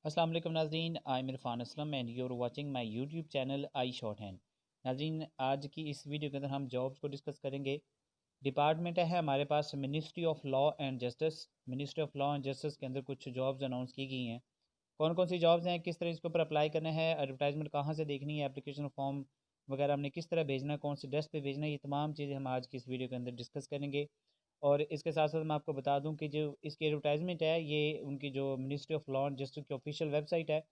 अस्सलाम वालेकुम नाज़रीन, I am Irfan Aslam and you are watching my YouTube channel I short hand. नाज़रीन, आज की इस वीडियो के अंदर हम जॉब्स को डिस्कस करेंगे। डिपार्टमेंट है हमारे पास ministry of law and justice. Ministry of law and justice के अंदर कुछ जॉब्स अनाउंस की गई हैं। कौन कौन सी जॉब्स हैं, किस तरह इसके ऊपर अप्लाई करना है, एडवर्टाइजमेंट कहाँ से देखनी है, एप्लीकेशन फॉर्म वगैरह हमने किस तरह भेजना है, कौन सी डेस्क पे भेजना है, ये तमाम चीज़ें हम आज की इस वीडियो के अंदर डिस्कस करेंगे। और इसके साथ साथ मैं आपको बता दूं कि जो इसकी एडवर्टाइजमेंट है ये उनकी जो ministry of law and justice की ऑफिशियल वेबसाइट है,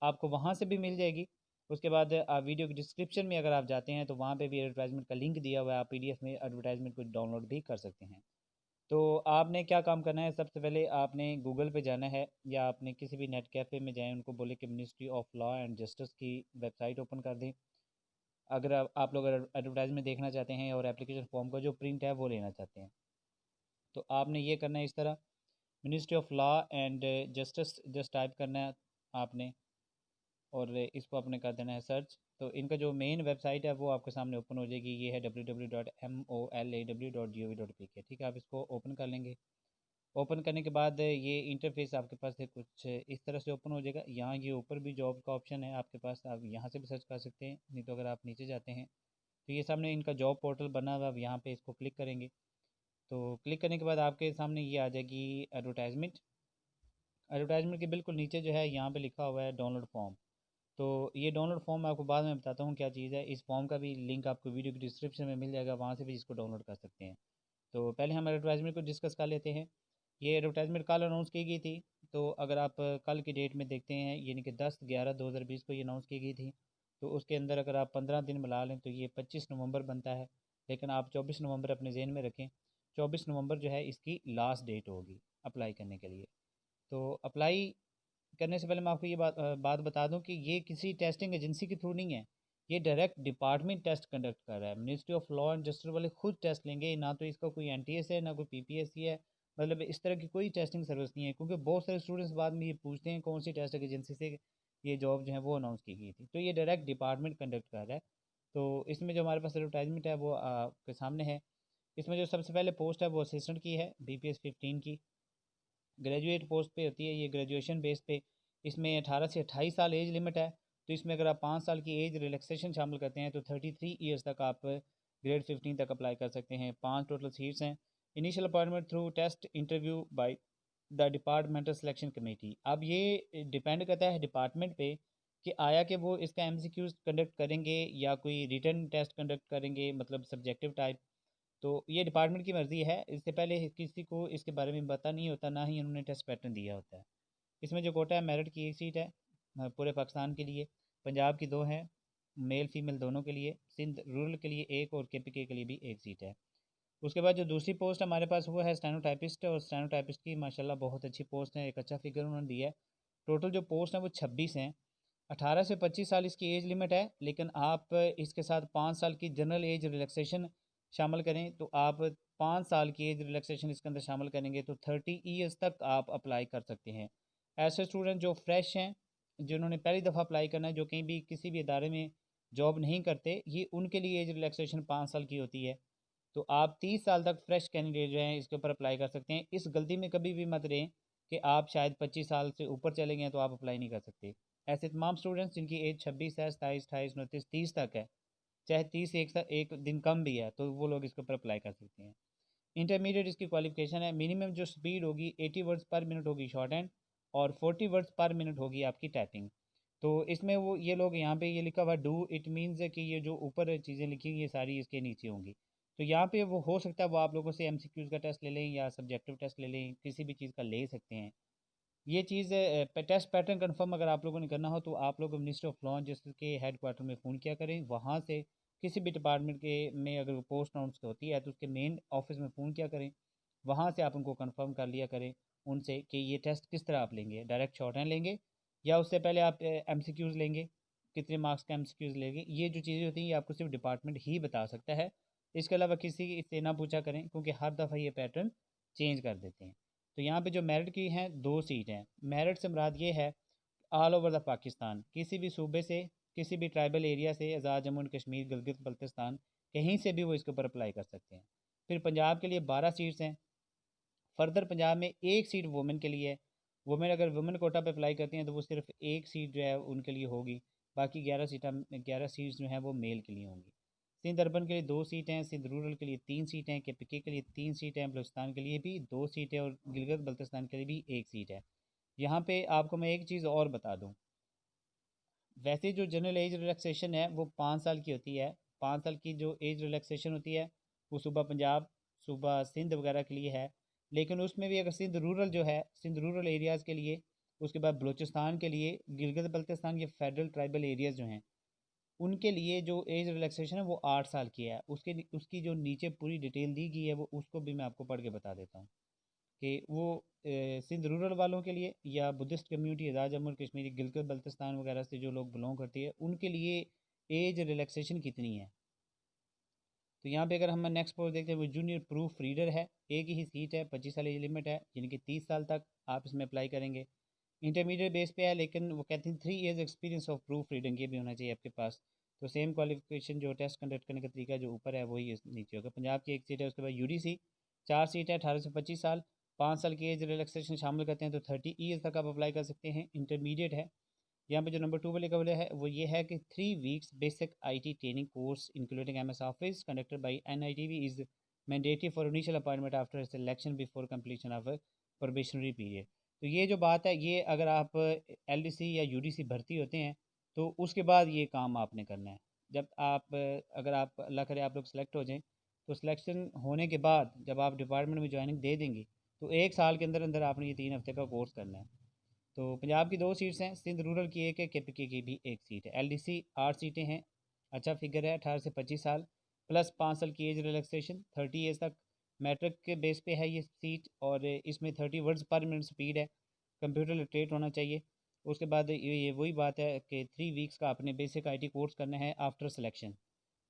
आपको वहाँ से भी मिल जाएगी। उसके बाद वीडियो की डिस्क्रिप्शन में अगर आप जाते हैं तो वहाँ पे भी एडवर्टाइजमेंट का लिंक दिया हुआ है, आप पीडीएफ में एडवर्टाइजमेंट को डाउनलोड भी कर सकते हैं। तो आपने क्या काम करना है, सबसे पहले आपने गूगल पे जाना है या आपने किसी भी नेट कैफ़े में जाएं, उनको बोले कि ministry of law and justice की वेबसाइट ओपन कर दें। अगर आप लोग एडवर्टाइजमेंट देखना चाहते हैं और एप्लीकेशन फॉर्म का जो प्रिंट है वो लेना चाहते हैं, तो आपने ये करना है इस तरह, ministry of law and justice just type करना है आपने, और इसको आपने कर देना है सर्च। तो इनका जो मेन वेबसाइट है वो आपके सामने ओपन हो जाएगी। ये है www.molaw.gov.pk। ठीक है, आप इसको ओपन कर लेंगे। ओपन करने के बाद ये इंटरफेस आपके पास है कुछ इस तरह से ओपन हो जाएगा। यहाँ ये ऊपर भी जॉब का ऑप्शन है आपके पास, आप यहाँ से भी सर्च कर सकते हैं, नहीं तो अगर आप नीचे जाते हैं तो ये सामने इनका जॉब पोर्टल बना हुआ है, आप यहाँ पे इसको क्लिक करेंगे। तो क्लिक करने के बाद आपके सामने ये आ जाएगी एडवर्टाइजमेंट। एडवर्टाइजमेंट के बिल्कुल नीचे जो है यहाँ पे लिखा हुआ है डाउनलोड फॉर्म। तो ये डाउनलोड फॉर्म मैं आपको बाद में बताता हूँ क्या चीज़ है। इस फॉर्म का भी लिंक आपको वीडियो की डिस्क्रिप्शन में मिल जाएगा, वहाँ से भी इसको डाउनलोड कर सकते हैं। तो पहले हम एडवर्टाइजमेंट को डिस्कस कर लेते हैं। ये एडवर्टाइजमेंट कल अनाउंस की गई थी। तो अगर आप कल की डेट में देखते हैं, यानी कि 10/11/2020 को ये अनाउंस की गई थी। तो उसके अंदर अगर आप 15 दिन मिला लें तो ये 25 नवंबर बनता है। लेकिन आप 24 नवंबर अपने जहन में रखें। 24 नवंबर जो है इसकी लास्ट डेट होगी अप्लाई करने के लिए। तो अप्लाई करने से पहले मैं आपको ये बात बता दूं कि ये किसी टेस्टिंग एजेंसी के थ्रू नहीं है। ये डायरेक्ट डिपार्टमेंट टेस्ट कंडक्ट कर रहा है। Ministry of law and justice वाले खुद टेस्ट लेंगे, ना तो इसका कोई एनटीएस है ना कोई पीपीएससी है। मतलब इस तरह की कोई टेस्टिंग सर्विस नहीं है, क्योंकि बहुत सारे स्टूडेंट्स बाद में ये पूछते हैं कौन सी टेस्टिंग एजेंसी से ये जॉब जो है वो अनाउंस की गई थी। तो ये डायरेक्ट डिपार्टमेंट कंडक्ट कर रहा है। तो इसमें जो हमारे पास एडवर्टाइजमेंट है वो आपके सामने है। इसमें जो सबसे पहले पोस्ट है वो असिस्टेंट की है, BPS 15 की। ग्रेजुएट पोस्ट पे होती है ये, ग्रेजुएशन बेस पे। इसमें 18 से 28 साल एज लिमिट है। तो इसमें अगर आप 5 साल की एज रिलैक्सेशन शामिल करते हैं तो 33 ईयर्स तक आप ग्रेड 15 तक अप्लाई कर सकते हैं। 5 टोटल सीट्स हैं। Initial appointment through test interview by the departmental selection committee. अब ये डिपेंड करता है डिपार्टमेंट पे कि आया कि वो इसका MCQs कंडक्ट करेंगे या कोई रिटर्न टेस्ट कंडक्ट करेंगे, मतलब सब्जेक्टिव टाइप। तो ये डिपार्टमेंट की मर्ज़ी है, इससे पहले किसी को इसके बारे में पता नहीं होता, ना ही उन्होंने टेस्ट पैटर्न दिया होता है। इसमें जो कोटा है, मेरिट की एक सीट है पूरे पाकिस्तान के लिए। पंजाब की 2 हैं, मेल फीमेल दोनों के लिए। सिंध रूरल के लिए एक, और KPK के लिए भी एक सीट है। उसके बाद जो दूसरी पोस्ट हमारे पास वो है स्टेनोटाइपिस्ट। और स्टेनोटाइपिस्ट की माशाल्लाह बहुत अच्छी पोस्ट है, एक अच्छा फिगर उन्होंने दिया है। टोटल जो पोस्ट हैं वो 26 हैं। 18 से 25 साल इसकी एज लिमिट है, लेकिन आप इसके साथ 5 साल की जनरल एज रिलैक्सेशन शामिल करें तो आप 5 साल की एज रिलैक्सेशन इसके अंदर शामिल करेंगे तो 30 ईयर्स तक आप अप्लाई कर सकते हैं। ऐसे स्टूडेंट जो फ्रेश हैं, जिन्होंने पहली दफ़ा अप्लाई करना है, जो कहीं भी किसी भी इदारे में जॉब नहीं करते, ये उनके लिए एज रिलैक्सेशन 5 साल की होती है। तो आप 30 साल तक फ्रेश कैंडिडेट जो हैं इसके ऊपर अप्लाई कर सकते हैं। इस गलती में कभी भी मत रहें कि आप शायद 25 साल से ऊपर चले गए तो आप अप्लाई नहीं कर सकते। ऐसे तमाम स्टूडेंट्स जिनकी एज 26 है, 27, 28, 29, 30 तक है, चाहे 30 एक दिन कम भी है, तो वो लोग इसके ऊपर अप्लाई कर सकते हैं। इंटरमीडिएट इसकी क्वालिफिकेशन है। मिनिमम जो स्पीड होगी 80 वर्ड्स पर मिनट होगी शॉर्ट हैंड, और 40 वर्ड्स पर मिनट होगी आपकी टाइपिंग। तो इसमें वो ये लोग यहाँ पे ये लिखा हुआ डू, इट मीन्स है कि ये जो ऊपर चीज़ें लिखी हुई ये सारी इसके नीचे होंगी। तो यहाँ पे वो हो सकता है वो आप लोगों से MCQs का टेस्ट ले लें या सब्जेक्टिव टेस्ट ले लें, किसी भी चीज़ का ले सकते हैं। ये चीज़ टेस्ट पैटर्न कंफर्म अगर आप लोगों ने करना हो तो आप लोग मिनिस्ट्री ऑफ लॉ जस्टिस के हेड क्वार्टर में फ़ोन किया करें। वहाँ से किसी भी डिपार्टमेंट के में अगर पोस्ट अनाउंस होती है तो उसके मेन ऑफिस में फ़ोन किया करें। वहाँ से आप उनको कंफर्म कर लिया करें उनसे कि ये टेस्ट किस तरह आप लेंगे, डायरेक्ट शॉर्ट हैंड लेंगे या उससे पहले आप MCQs लेंगे, कितने मार्क्स का MCQs लेंगे। ये जो चीज़ें होती हैं ये आपको सिर्फ डिपार्टमेंट ही बता सकता है। इसके अलावा किसी से ना पूछा करें, क्योंकि हर दफ़ा ये पैटर्न चेंज कर देते हैं। तो यहाँ पे जो मेरिट की हैं 2 सीट हैं। मेरिट से मुराद ये है ऑल ओवर द पाकिस्तान, किसी भी सूबे से, किसी भी ट्राइबल एरिया से, आज़ाद जम्मू एंड कश्मीर, गिलगित बल्तिस्तान, कहीं से भी वो इसके ऊपर अप्लाई कर सकते हैं। फिर पंजाब के लिए 12 सीट्स हैं। फर्दर पंजाब में एक सीट वुमेन के लिए है। वुमेन अगर वुमेन कोटा पे अप्लाई करती हैं तो वो सिर्फ एक सीट जो है उनके लिए होगी, बाकी 11 सीट्स जो हैं वो मेल के लिए होंगी। सिंध अर्बन के लिए 2 सीटें हैं, सिंध रूरल के लिए 3 सीटें हैं, KPK के लिए 3 सीटें हैं, बलूचिस्तान के लिए भी 2 सीटें और गिलगित बल्तिस्तान के लिए भी 1 सीट है। यहाँ पे आपको मैं एक चीज़ और बता दूँ, वैसे जो जनरल एज रिलैक्सेशन है वो 5 साल की होती है। 5 साल की जो एज रिलैक्सेशन होती है वो सुबह पंजाब, सुबह सिंध वगैरह के लिए है, लेकिन उसमें भी अगर सिंध रूरल जो है, सिंध रूरल एरियाज़ के लिए, उसके बाद बलूचिस्तान के लिए, गिलगित बल्तिस्तान, ये फेडरल ट्राइबल एरियाज़ जो हैं उनके लिए जो एज रिलैक्सेशन है वो 8 साल की है। उसकी जो नीचे पूरी डिटेल दी गई है वो उसको भी मैं आपको पढ़ के बता देता हूँ कि वो सिंध रूरल वालों के लिए या बुद्धिस्ट कम्युनिटी आज़ाद जम्मू और कश्मीर, गिलगित बल्तिस्तान वगैरह से जो लोग बिलोंग करती है उनके लिए एज रिलैक्सेशन कितनी है। तो यहाँ पे अगर हम नेक्स्ट पोस्ट देखते हैं, वो जूनियर प्रूफ रीडर है, एक ही सीट है, 25 साल एज लिमिट है, यानी कि 30 साल तक आप इसमें अप्लाई करेंगे। इंटरमीडिएट बेस पे है, लेकिन वो कहते हैं 3 years experience of proof reading ये भी होना चाहिए आपके पास। तो सेम क्वालिफिकेशन जो टेस्ट कंडक्ट करने का तरीका जो ऊपर है वही नीचे होगा। पंजाब की 1 सीट है, उसके बाद UDC 4 सीट है, 18 से 25 साल, 5 साल की एज रिलैक्सेशन शामिल करते हैं तो 30 ईयर्स तक आप अप्लाई कर सकते हैं। इंटरमीडिएट है। यहाँ पे जो नंबर 2 वाले कवल है वो ये है कि 3 weeks basic IT training course including MS office conducted by NITV is mandatory for initial appointment after selection before completion of probationary period. तो ये जो बात है ये अगर आप LDC या UDC भर्ती होते हैं तो उसके बाद ये काम आपने करना है। जब आप अगर आप अल्लाह करे आप लोग सेलेक्ट हो जाएं तो सिलेक्शन होने के बाद जब आप डिपार्टमेंट में ज्वाइनिंग दे देंगे तो 1 साल के अंदर अंदर आपने ये 3 हफ्ते का कोर्स करना है। तो पंजाब की 2 सीट्स हैं, सिंध रूरल की 1 है, KPK की भी 1 सीट है। LDC 8 सीटें हैं, अच्छा फिगर है, 18 से 25 साल प्लस 5 साल की एज रिलैक्सेशन, 30 एज तक। मैट्रिक के बेस पे है ये सीट और इसमें 30 वर्ड्स पर मिनट स्पीड है, कंप्यूटर लिटरेट होना चाहिए। उसके बाद ये वही बात है कि 3 वीक्स का आपने बेसिक IT कोर्स करना है आफ्टर सिलेक्शन।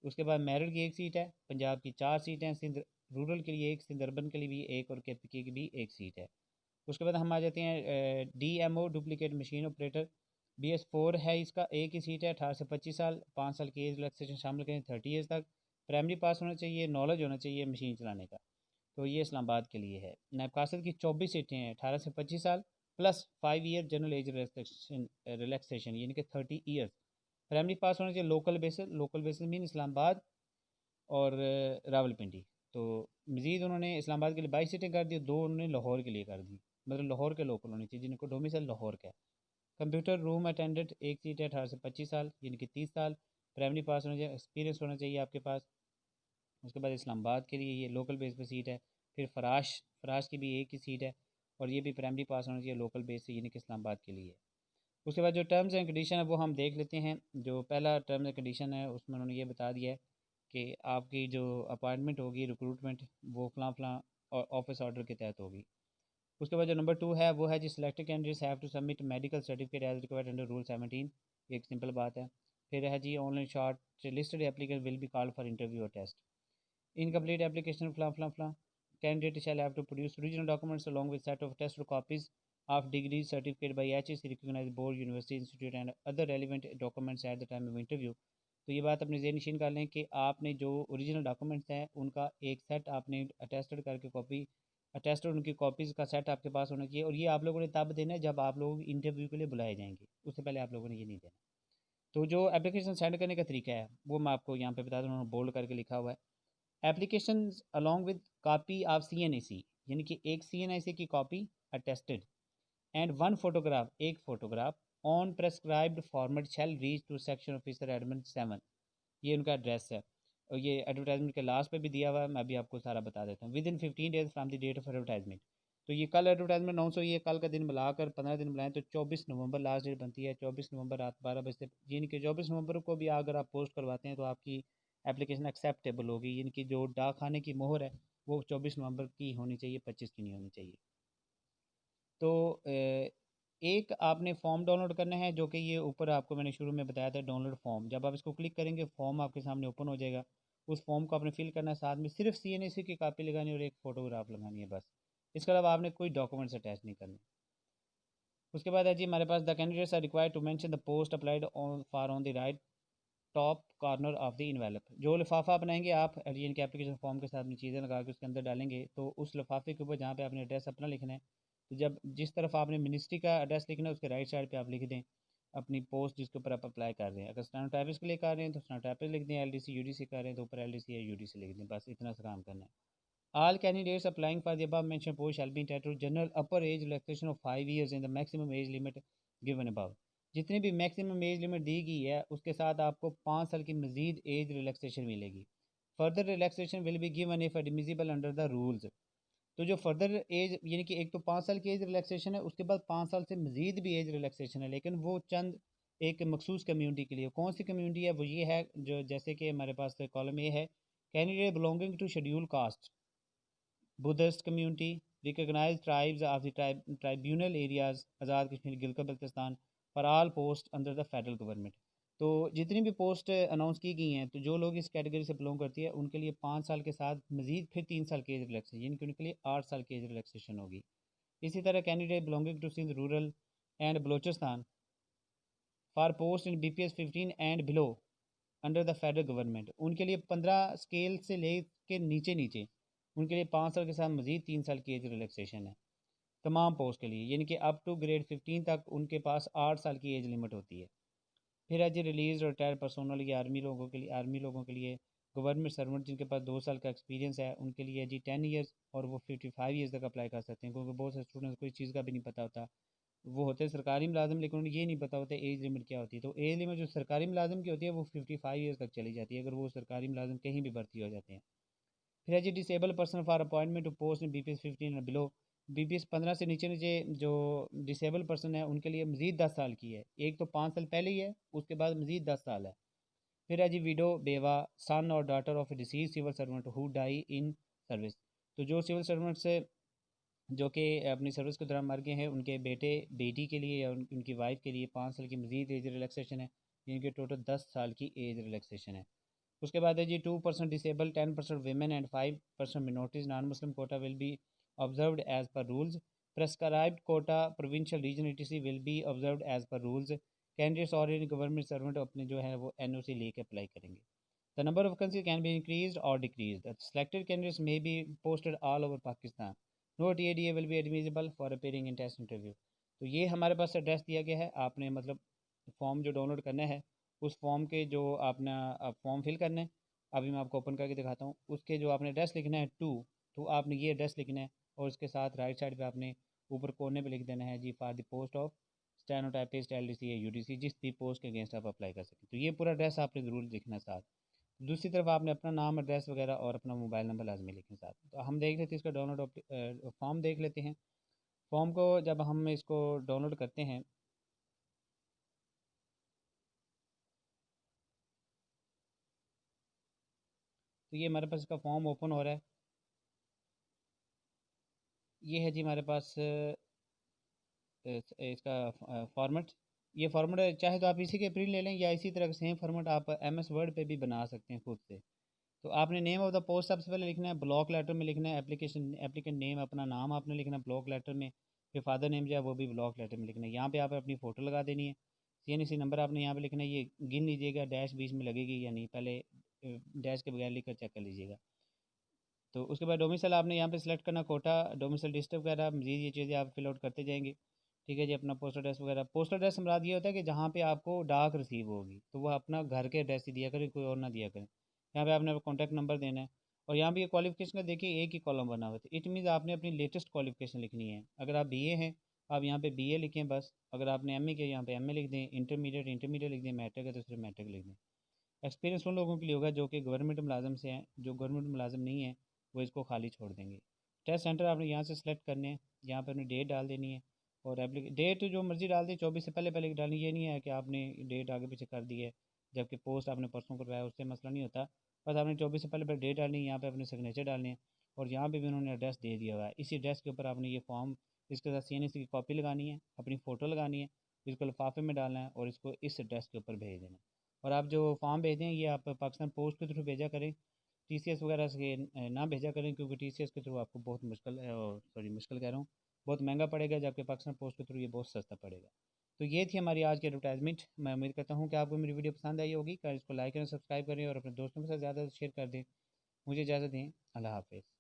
उसके बाद मेरिट की 1 सीट है, पंजाब की 4 सीटें हैं, सिंध रूरल के लिए 1, सिंध अर्बन के लिए भी 1 और KPK की भी 1 सीट है। उसके बाद हम आ जाते हैं DMO duplicate machine operator, BS4 है, इसका 1 ही सीट है, 18 से 25 साल, 5 साल की एज रिलैक्सेशन शामिल करें 30 एज तक। प्राइमरी पास होना चाहिए, नॉलेज होना चाहिए मशीन चलाने का। तो ये इस्लामाबाद के लिए है। नायब कासिद की 24 सीटें हैं, 18 से 25 साल plus 5 year general age relaxation यानी कि 30 ईयर्स। प्राइमरी पास होना चाहिए, लोकल बेसिस मीन इस्लामाबाद और रावलपिंडी। तो मज़ीद उन्होंने इस्लामाबाद के लिए 22 सीटें कर दी, 2 उन्होंने लाहौर के लिए कर दी, मतलब लाहौर के लोकल होने चाहिए जिनको डोमिसाइल लाहौर का है। कंप्यूटर रूम अटेंडेंट 1 सीट है, 18 से 25 साल यानी कि 30 साल। प्राइमरी पास होना चाहिए, एक्सपीरियंस होना चाहिए आपके पास। उसके बाद इस्लामाबाद के लिए ये लोकल बेस पे सीट है। फिर फराश फराश की भी 1 ही सीट है और ये भी प्राइमरी पास होना चाहिए लोकल बेस से यानी कि इस्लामाबाद के लिए। उसके बाद जो टर्म्स एंड कंडीशन है वो हम देख लेते हैं। जो पहला टर्म्स एंड कंडीशन है उसमें उन्होंने ये बता दिया है कि आपकी जो अपॉइंटमेंट होगी रिक्रूटमेंट वो फ़लाँ फ़लाँ और ऑफिस ऑर्डर के तहत होगी। उसके बाद जो नंबर 2 है वो है जी selected candidates have to submit medical certificate as required under rule 17। ये एक सिंपल बात है। फिर है जी online short listed applicant will be called for interview और test. Incomplete application flaw flaw flaw. Candidate shall have to produce original documents along with set of test copies of degrees certificate by HSC recognized board, university, institute and other relevant documents at the time of interview। तो ये बात अपने ज़हन नशीन कर लें कि आपने जो ओरिजिनल डॉक्यूमेंट्स हैं उनका एक सेट आपने अटेस्टेड करके कॉपी अटेस्टेड उनकी कॉपीज़ का सेट आपके पास होना चाहिए और ये आप लोगों ने तब देना है जब आप लोग इंटरव्यू के लिए बुलाए जाएंगे, उससे पहले आप लोगों ने ये नहीं देना। तो जो एप्लीकेशन सेंड करने का तरीका है वो मैं आपको यहाँ पे बता दूँ, उन्होंने बोल्ड करके लिखा हुआ है। Application along with copy of CNAC यानी कि एक CNAC की कॉपी अटेस्टेड एंड 1 फोटोग्राफ, एक photograph on prescribed format shall reach to section officer admin 7। ये उनका एड्रेस है और ये एडवर्टाइजमेंट के लास्ट पे भी दिया हुआ है, मैं भी आपको सारा बता देता हूँ। Within 15 days from the date of advertisement. तो ये कल एडवर्टाइजमेंट अनाउंस हुई है, कल का दिन मिलाकर 15 दिन मिलाएं तो 24 नवंबर लास्ट डेट बनती है। 24 नवंबर रात 12 बजे से, यानी कि 24 नवंबर को भी अगर आप पोस्ट करवाते हैं तो आपकी एप्लीकेशन एक्सेप्टेबल होगी, यानी कि जो डाक खाने की मोहर है वो 24 नवंबर की होनी चाहिए, 25 की नहीं होनी चाहिए। तो एक आपने फॉर्म डाउनलोड करना है जो कि ये ऊपर आपको मैंने शुरू में बताया था डाउनलोड फॉर्म। जब आप इसको क्लिक करेंगे फॉर्म आपके सामने ओपन हो जाएगा। उस फॉर्म को आपने फिल करना है, साथ में सिर्फ CNAC की कापी लगानी है और एक फ़ोटोग्राफ लगानी है बस। इसके अलावा आपने कोई डॉक्यूमेंट्स अटैच नहीं करने। उसके बाद है जी हमारे पास the candidates are required to mention the post applied on for on the right top corner of the envelope. जो लिफाफा बनाएंगे आप यानी कि एप्लीकेशन फॉर्म के साथ में चीज़ें लगा के उसके अंदर डालेंगे तो उस लिफाफे के ऊपर जहाँ पे आपने एड्रेस अपना लिखना है तो जब जिस तरफ आपने मिनिस्ट्री का एड्रेस लिखना है उसके राइट साइड पे आप लिख दें अपनी पोस्ट जिसके ऊपर आप अप्लाई कर रहे हैं। अगर स्टेनोटाइपिस्ट के लिए कर रहे हैं तो स्टेनोटाइपिस्ट लिख दें, LDC UDC कर रहे हैं तो ऊपर LDC या UDC लिख दें। बस इतना सा काम करना है। All candidates applying for the above mentioned post shall be entitled to general upper age relaxation of 5 years in the maximum age limit given above। जितनी भी मैक्सिमम एज लिमिट दी गई है उसके साथ आपको 5 साल की मजीद एज रिलैक्सेशन मिलेगी। Further relaxation will be given if admissible under the rules. तो जो फर्दर एज यानी कि एक तो 5 साल की एज रिलैक्सेशन है, उसके बाद 5 साल से मजीद भी एज रिलैक्सेशन है, लेकिन वो चंद एक मखसूस कम्यूनिटी के लिए। कौन सी कम्यूनिटी है वो ये है, जो जैसे कि हमारे पास कॉलम ए है, candidate belonging to schedule caste, Buddhist community, recognize tribes of the tribunal areas, Azad Kashmir Gilgit Baltistan, for all post under the federal government. तो जितनी भी पोस्ट अनाउंस की गई हैं तो जो लोग इस कैटेगरी से बिलोंग करती है उनके लिए 5 साल के साथ मजीद फिर 3 साल की एज रिलैक्सेशन, यानी कि उनके लिए 8 साल की एज रिलैक्सेशन होगी। इसी तरह candidate belonging to Sindh rural and Balochistan for post in BPS 15 and below under the federal government, उनके लिए 15 स्केल से ले के नीचे नीचे उनके लिए 5 साल के साथ मजीद 3 साल की एज रिलैक्सेशन है तमाम पोस्ट के लिए, यानी कि अप टू ग्रेड 15 तक उनके पास 8 साल की एज लिमिट होती है। फिर है जी रिलीज और रिटायर्ड पर्सनल, ये आर्मी लोगों के लिए, गवर्नमेंट सर्वेंट जिनके पास 2 साल का एक्सपीरियंस है उनके लिए जी 10 ईयर्स, और वो 55 ईयर्स तक अप्लाई कर सकते हैं, क्योंकि बहुत से स्टूडेंट्स को इस चीज़ का भी नहीं पता होता। वो होते हैं सरकारी मुलाजिम लेकिन उन्हें ये नहीं पता होता एज लिमिट क्या होती है। तो एज लिमिट जो सरकारी मुलाजिम की होती है वो 55 ईयर्स तक चली जाती है अगर वो सरकारी मुलाजिम कहीं भी भर्ती हो जाते हैं। फिर है जी disable person for appointment to post in BPS 15 below, BPS 15 से नीचे नीचे जो डिसेबल पर्सन है उनके लिए मजीद 10 साल की है। एक तो 5 साल पहले ही है, उसके बाद मजीद 10 साल है। फिर है जी विडो बेवा, सन और daughter of a deceased civil servant who die in service. तो जो सिविल सर्वेंट से जो कि अपनी सर्विस के दौरान मर गए हैं उनके बेटे बेटी के लिए या उनकी वाइफ के लिए 5 साल की मजीद एज रिलैक्सेशन है, जिनके टोटल 10 साल की एज रिलैक्सेशन है। उसके बाद है जी 2% disable, 10% women and 5% minorities non Muslim quota will be observed as per rules. Prescribed quota provincial region ETC will be observed as per rules. Candidates और इन गवर्नमेंट सर्वेंट अपने जो है वो NOC लेके अप्लाई करेंगे। The number of vacancy can be increase और decrease. The selected candidates may be posted all over Pakistan. No TADA will be admissible for appearing in test interview. तो ये हमारे पास एड्रेस दिया गया है, आपने मतलब फॉर्म जो डाउनलोड करना है उस फॉर्म के जो आपने फॉर्म फिल करना है, अभी मैं आपको ओपन करके दिखाता हूँ। उसके जो आपने एड्रेस लिखना है तो आपने ये एड्रेस लिखना है और उसके साथ राइट साइड पे आपने ऊपर कोने पे लिख देना है जी for the post of stenotypist LDC या UDC, जिस भी पोस्ट के अगेंस्ट आप अप्लाई कर सकें। तो ये पूरा एड्रेस आपने ज़रूर लिखना साथ। दूसरी तरफ आपने अपना नाम एड्रेस वगैरह और अपना मोबाइल नंबर लाजमी लिखें साथ। तो हम देख लेते हैं इसका डाउनलोड फॉर्म देख लेते हैं। फॉर्म को जब हम इसको डाउनलोड करते हैं तो ये हमारे पास इसका फॉर्म ओपन हो रहा है। ये है जी हमारे पास इसका फॉर्मेट। ये फॉर्मेट चाहे तो आप इसी के प्रिंट ले लें या इसी तरह का सेम फॉर्मेट आप MS वर्ड पे भी बना सकते हैं खुद से। तो आपने नेम ऑफ द पोस्ट सबसे पहले लिखना है, ब्लॉक लेटर में लिखना है, एप्लीकेंट नेम अपना नाम आपने लिखना है ब्लॉक लेटर में, फिर फादर नेम जो है वो भी ब्लॉक लेटर में लिखना है। यहाँ पे आप अपनी फ़ोटो लगा देनी है, CNC नंबर आपने यहाँ पे लिखना है, ये गिन लीजिएगा डैश बीच में लगेगी या नहीं, पहले डैश के बगैर लिख कर चेक कर लीजिएगा। तो उसके बाद डोमिसाइल आपने यहाँ पे सेलेक्ट करना, कोटा डोमिसाइल डिस्ट्रिक्ट वगैरह मजीद ये चीज़ें आप फिल आउट करते जाएंगे। ठीक है जी, अपना पोस्टल एड्रेस वगैरह। पोस्टल एड्रेस मुराद ये होता है कि जहाँ पे आपको डाक रिसीव होगी तो वह अपना घर के एड्रेस ही दिया करें, कोई और ना दिया करें। यहाँ पे आपने कॉन्टैक्ट नंबर देना है और यहाँ पे ये क्वालिफिकेशन का देखिए एक ही कॉलम बना हुआ है। इट मीन्स आपने अपनी लेटेस्ट क्वालिफिकेशन लिखनी है। अगर आप BA हैं आप यहाँ पे BA लिखें बस, अगर आपने MA किया यहाँ पे MA लिख दें, इंटरमीडिएट लिख दें, मैट्रिक है तो सिर्फ मैट्रिक लिख दें। एक्सपीरियंस उन लोगों के लिए होगा जो कि गवर्नमेंट मुलाजम से हैं, जो गवर्नमेंट मुलाजम नहीं है वो इसको खाली छोड़ देंगे। टेस्ट सेंटर आपने यहाँ से सेलेक्ट करने हैं, यहाँ पर अपनी डेट डाल देनी है और डेट जो मर्ज़ी डाल दी, 24 से पहले पहले की डालनी। ये नहीं है कि आपने डेट आगे पीछे कर दी है जबकि पोस्ट आपने परसों करवाया, उससे मसला नहीं होता। बस आपने 24 से पहले पहले डेट डालनी है, यहाँ पे अपने सिग्नेचर डालने हैं और यहाँ पे भी उन्होंने एड्रेस दे दिया हुआ है। इसी एड्रेस के ऊपर आपने ये फॉर्म, इसके साथ CNC की कॉपी लगानी है, अपनी फ़ोटो लगानी है, इसको लिफाफे में डालना है और इसको इस एड्रेस के ऊपर भेज देना है। और आप जो फॉर्म भेजें ये आप पाकिस्तान पोस्ट के थ्रू भेजा करें, TCS वगैरह से ना भेजा करें, क्योंकि TCS के थ्रू आपको बहुत मुश्किल सॉरी मुश्किल कह रहा हूँ, बहुत महंगा पड़ेगा, जबकि पाकिस्तान पोस्ट के थ्रू ये बहुत सस्ता पड़ेगा। तो ये थी हमारी आज की एडवर्टाइजमेंट। मैं उम्मीद करता हूँ कि आपको मेरी वीडियो पसंद आई होगी। इसको लाइक करें, सब्सक्राइब करें और अपने दोस्तों के साथ ज़्यादा शेयर कर दें। मुझे इजाज़त दें, अल्लाह हाफ़िज़।